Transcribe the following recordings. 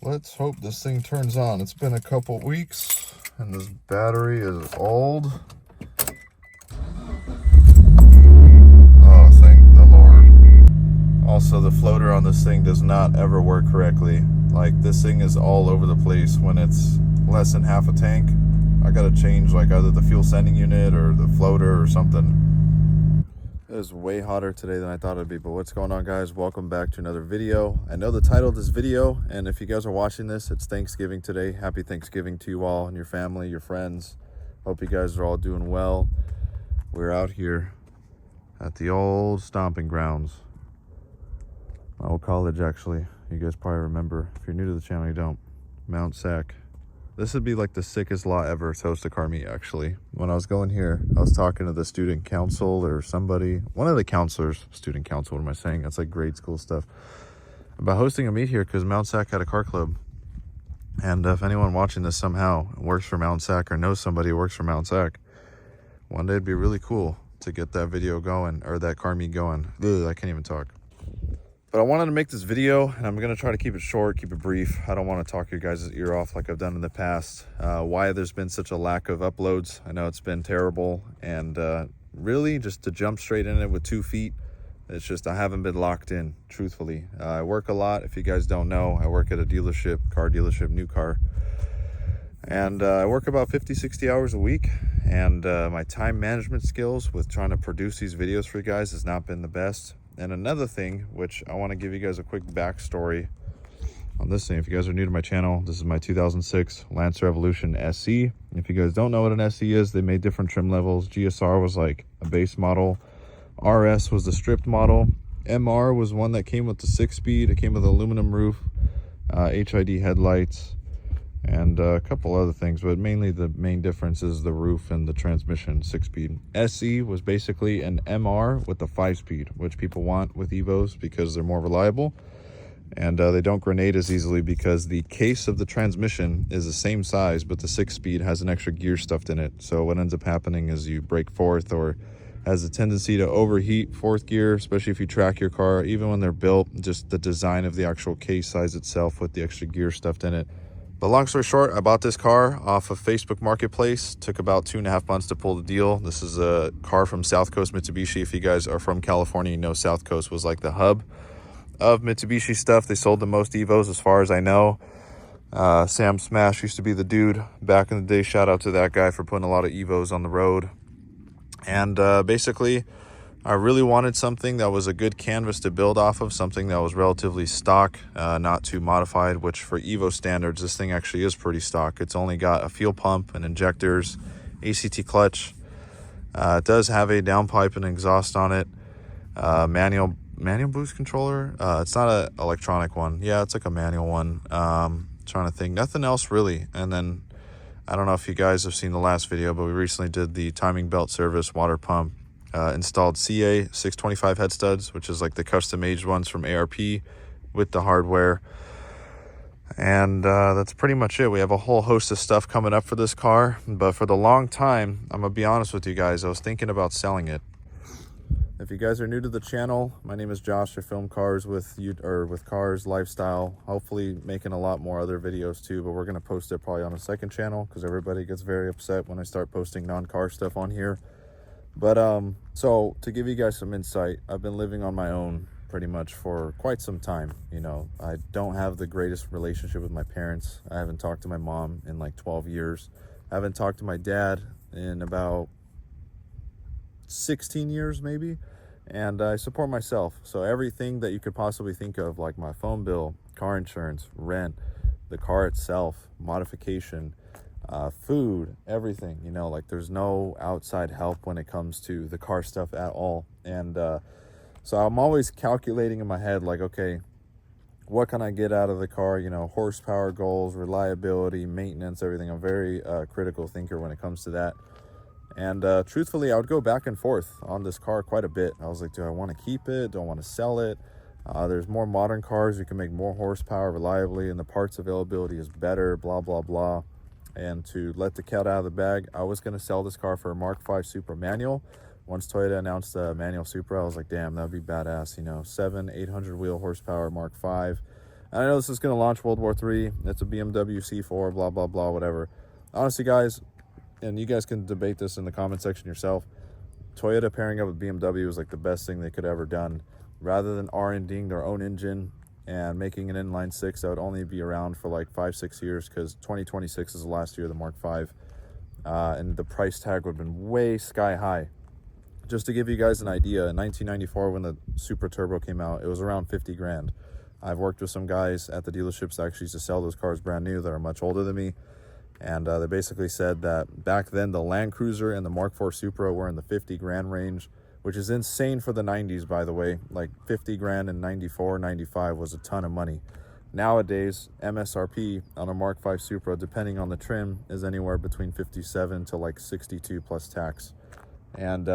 Let's hope this thing turns on. It's been a couple weeks and this battery is old. Oh, thank the Lord. Also, the floater on this thing does not ever work correctly. Like, this thing is all over the place when it's less than half a tank. I gotta change like either the fuel sending unit or the floater or something. It was way hotter today than I thought it'd be, but what's going on, guys? Welcome back to another video. I know the title of this video, and if you guys are watching this, it's Thanksgiving today. Happy Thanksgiving to you all and your family, your friends. Hope you guys are all doing well. We're out here at the old stomping grounds. My old college, actually. You guys probably remember. If you're new to the channel, you don't. Mount Sac. This would be like the sickest lot ever to host a car meet, actually. When I was going here, I was talking to the student council or somebody, one of the counselors, student council, what am I saying? That's like grade school stuff, about hosting a meet here because Mount Sac had a car club. And if anyone watching this somehow works for Mount Sac or knows somebody who works for Mount Sac, one day it'd be really cool to get that video going, or that car meet going. Ugh, I can't even talk. But I wanted to make this video, and I'm going to try to keep it short, keep it brief. I don't want to talk your guys' ear off like I've done in the past. Why there's been such a lack of uploads. I know it's been terrible, and really just to jump straight in it with 2 feet, it's just I haven't been locked in, truthfully. I work a lot. If you guys don't know, I work at a dealership, car dealership, new car. And I work about 50, 60 hours a week. And my time management skills with trying to produce these videos for you guys has not been the best. And another thing, which I want to give you guys a quick backstory on this thing. If you guys are new to my channel, this is my 2006 Lancer Evolution SE. If you guys don't know what an SE is, they made different trim levels. GSR was like a base model. RS was the stripped model. MR was one that came with the 6-speed. It came with aluminum roof, HID headlights, and a couple other things, but mainly the main difference is the roof and the transmission, 6-speed. SE was basically an MR with the 5-speed, which people want with Evos because they're more reliable, and they don't grenade as easily because the case of the transmission is the same size, but the 6-speed has an extra gear stuffed in it. So what ends up happening is you break fourth, or has a tendency to overheat fourth gear, especially if you track your car. Even when they're built, just the design of the actual case size itself with the extra gear stuffed in it. But long story short, I bought this car off of Facebook Marketplace. Took about 2.5 months to pull the deal. This is a car from South Coast Mitsubishi. If you guys are from California, you know South Coast was like the hub of Mitsubishi stuff. They sold the most Evos as far as I know. Sam Smash used to be the dude back in the day. Shout out to that guy for putting a lot of Evos on the road. And basically, I really wanted something that was a good canvas to build off of, something that was relatively stock, not too modified, which for Evo standards, this thing actually is pretty stock. It's only got a fuel pump and injectors, ACT clutch. It does have a downpipe and exhaust on it, manual boost controller. It's not an electronic one. Yeah, it's like a manual one. Trying to think, nothing else really. And then I don't know if you guys have seen the last video, but we recently did the timing belt service, water pump. Installed CA 625 head studs, which is like the custom aged ones from ARP with the hardware. And that's pretty much it. We have a whole host of stuff coming up for this car, but for the long time, I'm gonna be honest with you guys, I was thinking about selling it. If you guys are new to the channel, my name is Josh. I film cars with you, or with cars, lifestyle, hopefully making a lot more other videos too, but we're gonna post it probably on a second channel because everybody gets very upset when I start posting non-car stuff on here. But so to give you guys some insight, I've been living on my own pretty much for quite some time. You know, I don't have the greatest relationship with my parents. I haven't talked to my mom in like 12 years. I haven't talked to my dad in about 16 years maybe. And I support myself. So everything that you could possibly think of, like my phone bill, car insurance, rent, the car itself, modification, food, everything, you know, like there's no outside help when it comes to the car stuff at all. And so I'm always calculating in my head, like, okay, what can I get out of the car? You know, horsepower goals, reliability, maintenance, everything. I'm a very critical thinker when it comes to that. And truthfully, I would go back and forth on this car quite a bit. I was like, do I want to keep it? Do I want to sell it? There's more modern cars. You can make more horsepower reliably, and the parts availability is better, blah, blah, blah. And to let the cat out of the bag, I was going to sell this car for a Mark V Supra manual. Once Toyota announced a manual Supra, I was like, damn, that'd be badass. You know, 800 wheel horsepower Mark V. And I know this is going to launch World War III. It's a BMW C4, blah, blah, blah, whatever. Honestly, guys, and you guys can debate this in the comment section yourself, Toyota pairing up with BMW was like the best thing they could have ever done. Rather than R&Ding their own engine and making an inline six that would only be around for like 5-6 years, because 2026 is the last year of the Mark V, and the price tag would have been way sky high. Just to give you guys an idea, in 1994 when the Supra Turbo came out, it was around 50 grand. I've worked with some guys at the dealerships that actually used to sell those cars brand new that are much older than me, and they basically said that back then the Land Cruiser and the Mark IV Supra were in the 50 grand range, which is insane for the 90s, by the way. Like 50 grand in 94, 95 was a ton of money. Nowadays, MSRP on a Mark V Supra, depending on the trim, is anywhere between 57 to like 62 plus tax. And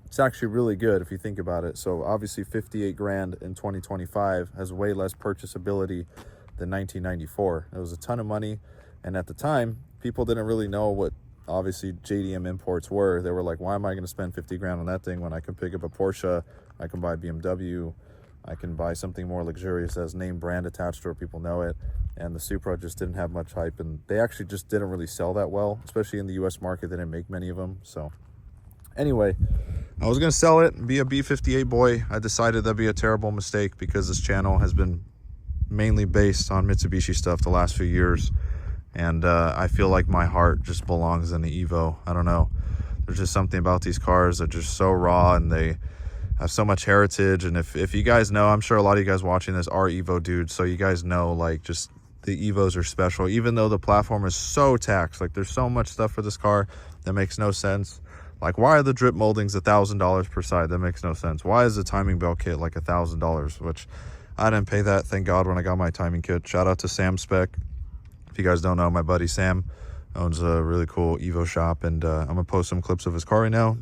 it's actually really good if you think about it. So obviously 58 grand in 2025 has way less purchasability than 1994. It was a ton of money. And at the time, people didn't really know what obviously JDM imports were. They were like, why am I going to spend 50 grand on that thing when I can pick up a Porsche, I can buy a BMW, I can buy something more luxurious that has name brand attached to it, people know it. And the Supra just didn't have much hype, and they actually just didn't really sell that well, especially in the US market. They didn't make many of them. So anyway, I was going to sell it and be a B58 boy. I decided that'd be a terrible mistake because this channel has been mainly based on Mitsubishi stuff the last few years. And I feel like my heart just belongs in the Evo. I don't know. There's just something about these cars that are just so raw, and they have so much heritage. And if you guys know, I'm sure a lot of you guys watching this are Evo dudes, so you guys know, like, just the Evos are special. Even though the platform is so taxed, like, there's so much stuff for this car that makes no sense. Like, why are the drip moldings $1,000 per side? That makes no sense. Why is the timing belt kit like $1,000? Which I didn't pay that, thank God, when I got my timing kit. Shout out to Sam Spec. If you guys don't know, my buddy Sam owns a really cool Evo shop, and I'm gonna post some clips of his car right now.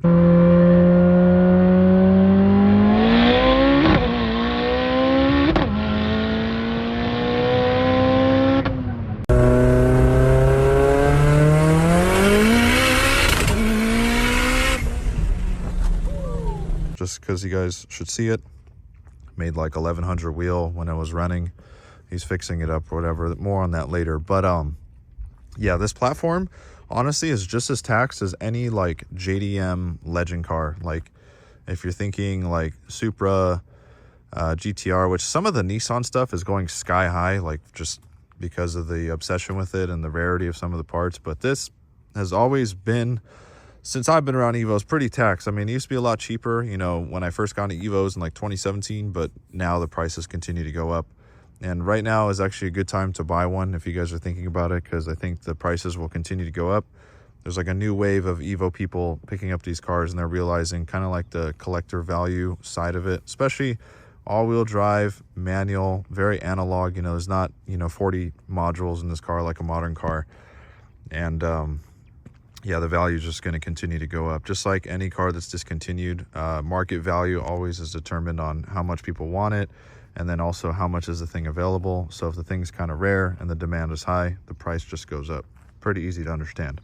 Just because you guys should see it. Made like 1100 wheel when it was running. He's fixing it up or whatever. More on that later. But yeah, this platform honestly is just as taxed as any like JDM legend car. Like if you're thinking like Supra, GTR, which some of the Nissan stuff is going sky high, like just because of the obsession with it and the rarity of some of the parts. But this has always been, since I've been around Evos, pretty taxed. I mean, it used to be a lot cheaper, you know, when I first got into Evos in like 2017, but now the prices continue to go up. And right now is actually a good time to buy one if you guys are thinking about it, because I think the prices will continue to go up. There's like a new wave of Evo people picking up these cars, and they're realizing kind of like the collector value side of it, especially all-wheel drive, manual, very analog. You know, there's not, you know, 40 modules in this car like a modern car. And yeah, the value is just going to continue to go up. Just like any car that's discontinued, market value always is determined on how much people want it, and then also how much is the thing available. So if the thing's kind of rare and the demand is high, the price just goes up. Pretty easy to understand.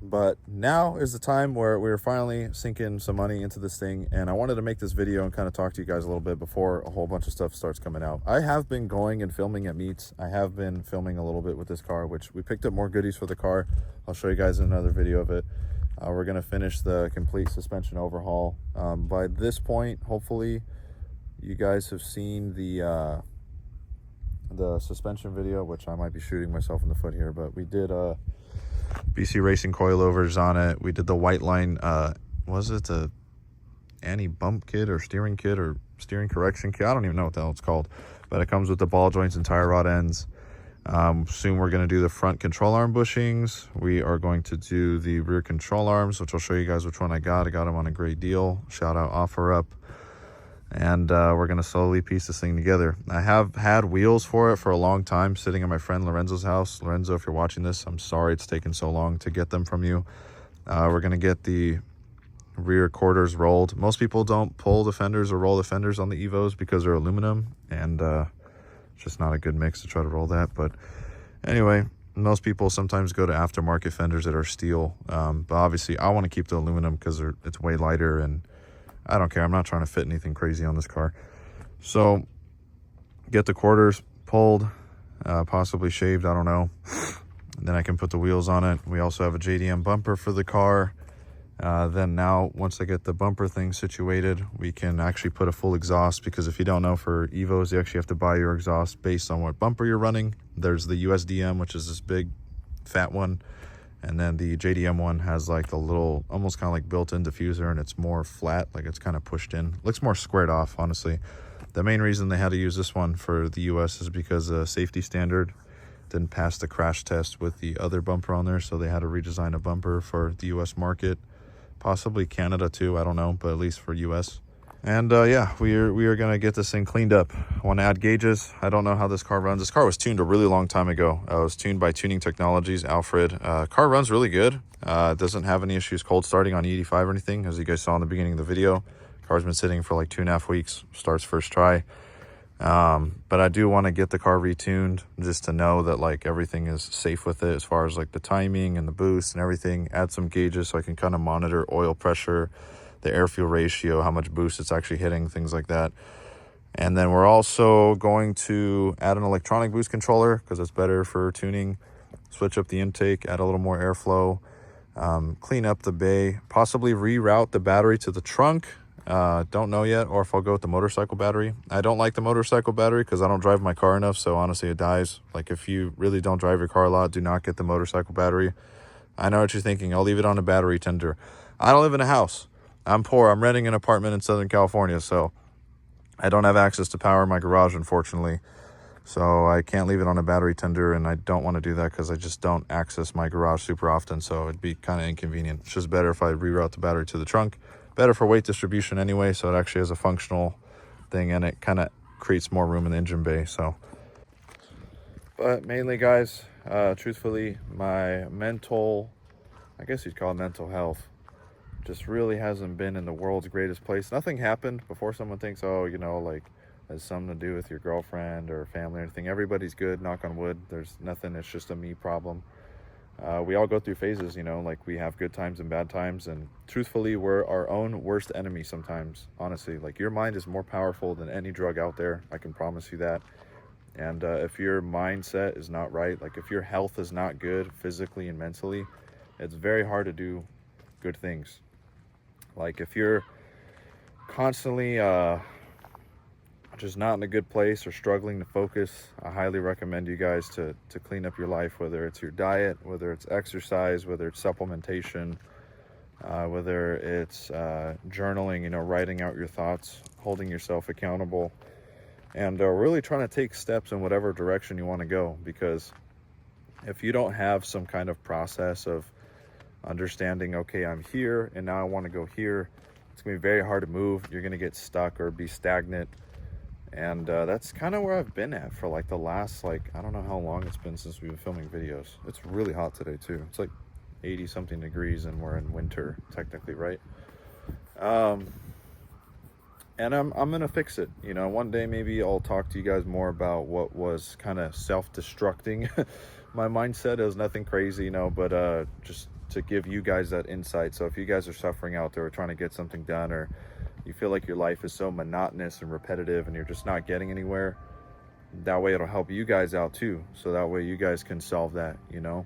But now is the time where we're finally sinking some money into this thing, and I wanted to make this video and kind of talk to you guys a little bit before a whole bunch of stuff starts coming out. I have been going and filming at meets. I have been filming a little bit with this car, which we picked up more goodies for the car. I'll show you guys another video of it. We're going to finish the complete suspension overhaul. By this point, hopefully, you guys have seen the suspension video, which I might be shooting myself in the foot here, but we did BC Racing coilovers on it. We did the white line, was it the anti-bump kit or steering correction kit? I don't even know what the hell it's called, but it comes with the ball joints and tie rod ends. Soon we're going to do the front control arm bushings. We are going to do the rear control arms, which I'll show you guys which one I got. I got them on a great deal. Shout out OfferUp. And we're going to slowly piece this thing together. I have had wheels for it for a long time, sitting at my friend Lorenzo's house. Lorenzo, if you're watching this, I'm sorry it's taken so long to get them from you. We're going to get the rear quarters rolled. Most people don't pull the fenders or roll the fenders on the Evos because they're aluminum, and it's just not a good mix to try to roll that. But anyway, most people sometimes go to aftermarket fenders that are steel, but obviously I want to keep the aluminum because it's way lighter, and I don't care. I'm not trying to fit anything crazy on this car. So get the quarters pulled, possibly shaved, I don't know. Then I can put the wheels on it. We also have a JDM bumper for the car. Then now, once I get the bumper thing situated, we can actually put a full exhaust, because if you don't know, for Evos, you actually have to buy your exhaust based on what bumper you're running. There's the USDM, which is this big fat one. And then the JDM one has like the little, almost kind of like built-in diffuser, and it's more flat, like it's kind of pushed in. Looks more squared off, honestly. The main reason they had to use this one for the US is because the safety standard didn't pass the crash test with the other bumper on there, so they had to redesign a bumper for the US market, possibly Canada too, I don't know, but at least for US. And yeah, we are gonna get this thing cleaned up. I want to add gauges. I don't know how this car runs. This car was tuned a really long time ago. It was tuned by Tuning Technologies, Alfred. Car runs really good. It doesn't have any issues cold starting on E85 or anything, as you guys saw in the beginning of the video. Car's been sitting for like 2.5 weeks, starts first try. But I do want to get the car retuned just to know that like everything is safe with it, as far as like the timing and the boost and everything. Add some gauges so I can kind of monitor oil pressure, the air fuel ratio, how much boost it's actually hitting, things like that. And then we're also going to add an electronic boost controller, because it's better for tuning. Switch up the intake, add a little more airflow, clean up the bay, possibly reroute the battery to the trunk. Don't know yet, or if I'll go with the motorcycle battery. I don't like the motorcycle battery because I don't drive my car enough, so honestly it dies. Like, if you really don't drive your car a lot, do not get the motorcycle battery. I know what you're thinking, I'll leave it on a battery tender. I don't live in a house. I'm poor. I'm renting an apartment in Southern California, so I don't have access to power in my garage, unfortunately. So I can't leave it on a battery tender, and I don't want to do that because I just don't access my garage super often, so it'd be kind of inconvenient. It's just better if I reroute the battery to the trunk. Better for weight distribution anyway, so it actually has a functional thing, and it kind of creates more room in the engine bay. So, but mainly, guys, truthfully, my mental, I guess you'd call it mental health, just really hasn't been in the world's greatest place. Nothing happened before someone thinks, oh, you know, like, has something to do with your girlfriend or family or anything. Everybody's good, knock on wood. There's nothing, it's just a me problem. We all go through phases, you know, like we have good times and bad times, and truthfully, we're our own worst enemy sometimes, honestly. Like, your mind is more powerful than any drug out there, I can promise you that. And if your mindset is not right, like if your health is not good physically and mentally, it's very hard to do good things. Like, if you're constantly just not in a good place or struggling to focus, I highly recommend you guys to clean up your life, whether it's your diet, whether it's exercise, whether it's supplementation, whether it's journaling, you know, writing out your thoughts, holding yourself accountable, and really trying to take steps in whatever direction you want to go. Because if you don't have some kind of process of understanding, okay, I'm here and now I want to go here, it's gonna be very hard to move. You're gonna get stuck or be stagnant. And that's kind of where I've been at for like the last, like, I don't know how long it's been since we've been filming videos. It's really hot today too. It's like 80 something degrees and we're in winter technically, right? And I'm gonna fix it, you know. One day maybe I'll talk to you guys more about what was kind of self-destructing my mindset. It was nothing crazy, you know, but just to give you guys that insight. So if you guys are suffering out there or trying to get something done, or you feel like your life is so monotonous and repetitive and you're just not getting anywhere, that way it'll help you guys out too. So that way you guys can solve that, you know.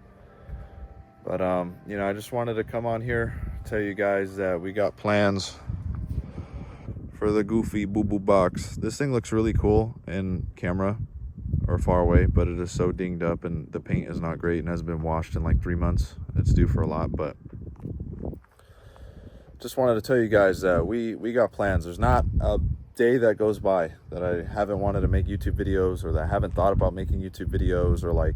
But you know, I just wanted to come on here, tell you guys that we got plans for the Goofy Boo Boo box. This thing looks really cool in camera or far away, but it is so dinged up and the paint is not great and hasn't been washed in like 3 months. It's due for a lot, but just wanted to tell you guys that we got plans. There's not a day that goes by that I haven't wanted to make YouTube videos, or that I haven't thought about making YouTube videos, or like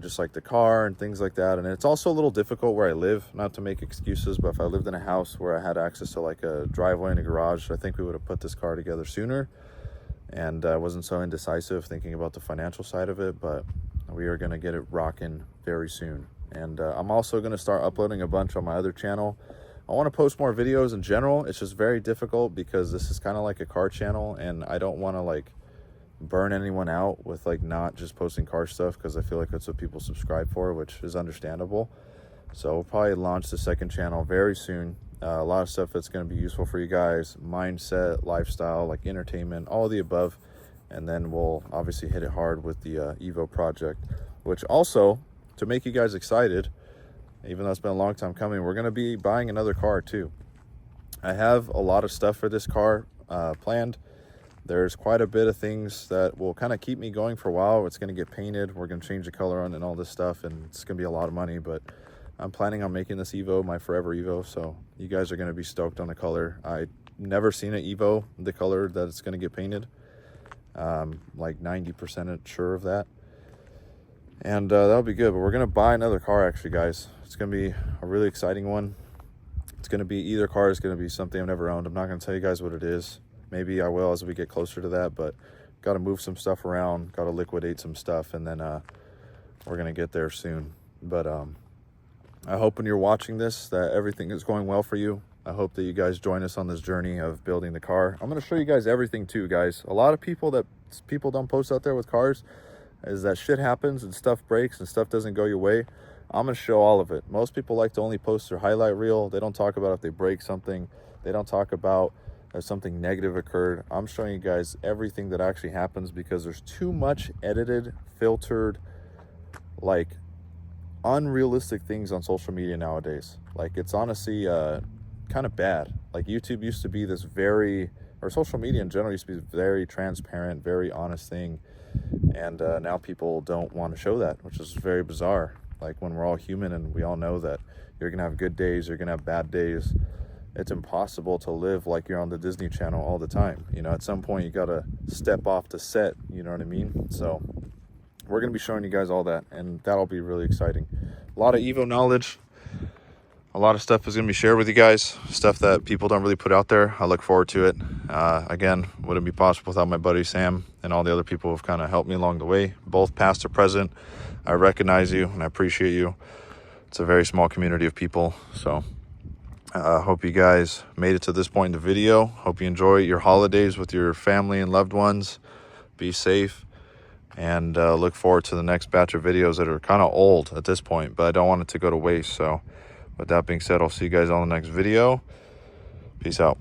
just like the car and things like that. And it's also a little difficult where I live, not to make excuses, but if I lived in a house where I had access to like a driveway and a garage, I think we would have put this car together sooner. And I wasn't so indecisive thinking about the financial side of it, but we are going to get it rocking very soon. And I'm also going to start uploading a bunch on my other channel. I want to post more videos in general. It's just very difficult because this is kind of like a car channel, and I don't want to like burn anyone out with like not just posting car stuff, because I feel like that's what people subscribe for, which is understandable. So we'll probably launch the second channel very soon. A lot of stuff that's going to be useful for you guys: mindset, lifestyle, like entertainment, all of the above. and then we'll obviously hit it hard with the Evo project, which also, to make you guys excited, even though it's been a long time coming, we're going to be buying another car too. I have a lot of stuff for this car planned. There's quite a bit of things that will kind of keep me going for a while. It's going to get painted, we're going to change the color on and all this stuff, and it's going to be a lot of money, but I'm planning on making this Evo my forever Evo, so you guys are going to be stoked on the color. I've never seen an Evo the color that it's going to get painted. Like 90% sure of that, and that'll be good. But we're going to buy another car actually, guys. It's going to be a really exciting one. It's going to be, either car is going to be something I've never owned. I'm not going to tell you guys what it is. Maybe I will as we get closer to that, but got to move some stuff around, got to liquidate some stuff, and then we're going to get there soon. But I hope when you're watching this that everything is going well for you. I hope that you guys join us on this journey of building the car. I'm going to show you guys everything too, guys. A lot of people don't post out there with cars is that shit happens and stuff breaks and stuff doesn't go your way. I'm going to show all of it. Most people like to only post their highlight reel. They don't talk about if they break something. They don't talk about if something negative occurred. I'm showing you guys everything that actually happens because there's too much edited, filtered, like unrealistic things on social media nowadays. Like, it's honestly kind of bad. Like, YouTube used to be this or social media in general used to be very transparent, very honest thing. And now people don't want to show that, which is very bizarre. Like, when we're all human and we all know that you're gonna have good days, you're gonna have bad days. It's impossible to live like you're on the Disney Channel all the time. You know, at some point you gotta step off the set, you know what I mean? So we're gonna be showing you guys all that, and that'll be really exciting. A lot of Evo knowledge, a lot of stuff is gonna be shared with you guys, stuff that people don't really put out there. I look forward to it. Again, wouldn't be possible without my buddy Sam and all the other people who have kind of helped me along the way, both past or present. I recognize you and I appreciate you. It's a very small community of people. So I hope you guys made it to this point in the video. Hope you enjoy your holidays with your family and loved ones. Be safe, and look forward to the next batch of videos that are kind of old at this point, but I don't want it to go to waste. So with that being said, I'll see you guys on the next video. Peace out.